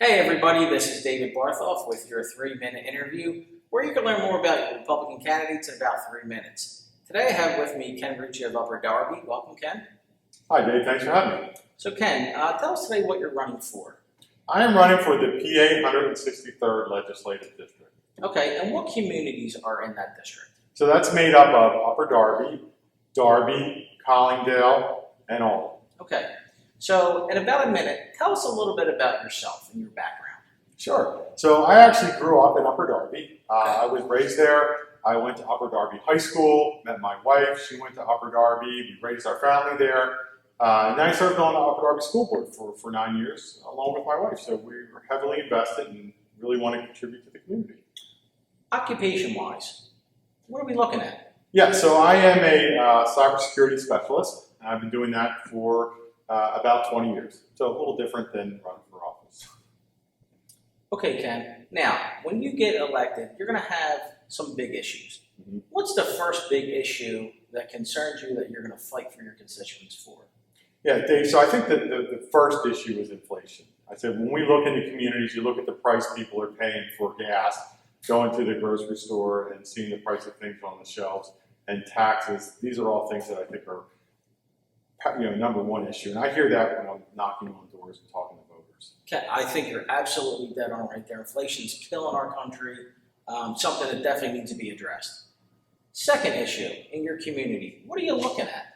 Hey everybody, this is David Barthoff with your 3-minute interview where you can learn more about your Republican candidates in about 3 minutes. Today I have with me Ken Rucci of Upper Darby. Welcome, Ken. Hi, Dave. Thanks for having me. So Ken, tell us today what you're running for. I am running for the PA 163rd Legislative District. Okay, and what communities are in that district? So that's made up of Upper Darby, Darby, Collingdale, and Alden. Okay, so in about a minute, tell us a little bit about yourself and your background. Sure. So I actually grew up in Upper Darby. I was raised there. I went to Upper Darby High School, met my wife. She went to Upper Darby. We raised our family there. And then I served on the Upper Darby School Board for 9 years, along with my wife. So we were heavily invested and really want to contribute to the community. Occupation-wise, what are we looking at? Yeah, so I am a cybersecurity specialist. I've been doing that for about 20 years. So a little different than running for office. Okay, Ken. Now, when you get elected, you're going to have some big issues. Mm-hmm. What's the first big issue that concerns you that you're going to fight for your constituents for? Yeah, Dave, so I think that the first issue is inflation. I said when we look into communities, you look at the price people are paying for gas, going to the grocery store and seeing the price of things on the shelves, and taxes. These are all things that I think are number one issue. And I hear that when I'm knocking on doors and talking to voters. Okay, I think you're absolutely dead on right there. Inflation's killing our country, something that definitely needs to be addressed. Second issue in your community, what are you looking at?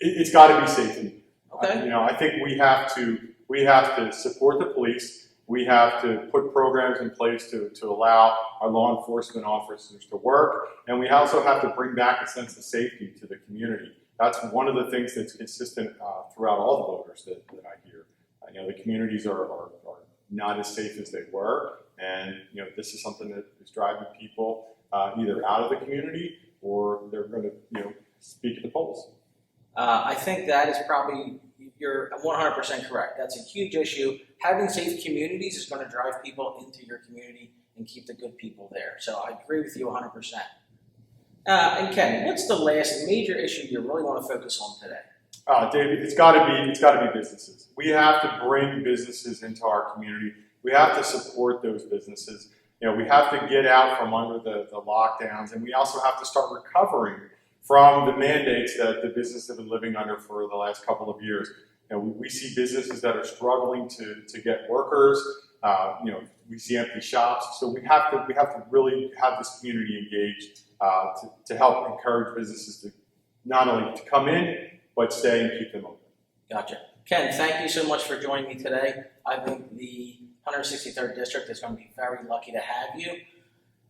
It's got to be safety. Okay. I think we have to support the police. We have to put programs in place to allow our law enforcement officers to work, and we also have to bring back a sense of safety to the community. That's one of the things that's consistent throughout all the voters that I hear. The communities are not as safe as they were, and this is something that is driving people either out of the community or they're going to speak at the polls. I think that is probably, you're 100% correct. That's a huge issue. Having safe communities is going to drive people into your community and keep the good people there. So I agree with you 100%. And Ken, what's the last major issue you really want to focus on today? David, it's got to be businesses. We have to bring businesses into our community. We have to support those businesses. We have to get out from under the lockdowns, and we also have to start recovering from the mandates that the businesses have been living under for the last couple of years. We see businesses that are struggling to get workers. We see empty shops. So we have to really have this community engaged to help encourage businesses to not only to come in, but stay and keep them open. Gotcha. Ken, thank you so much for joining me today. I think the 163rd District is going to be very lucky to have you.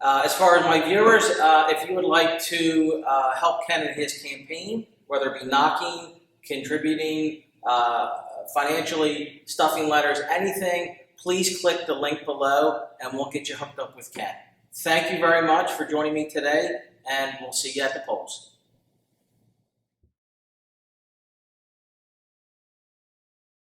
As far as my viewers, if you would like to help Ken in his campaign, whether it be knocking, contributing, financially, stuffing letters, anything, please click the link below and we'll get you hooked up with Ken. Thank you very much for joining me today, and we'll see you at the polls.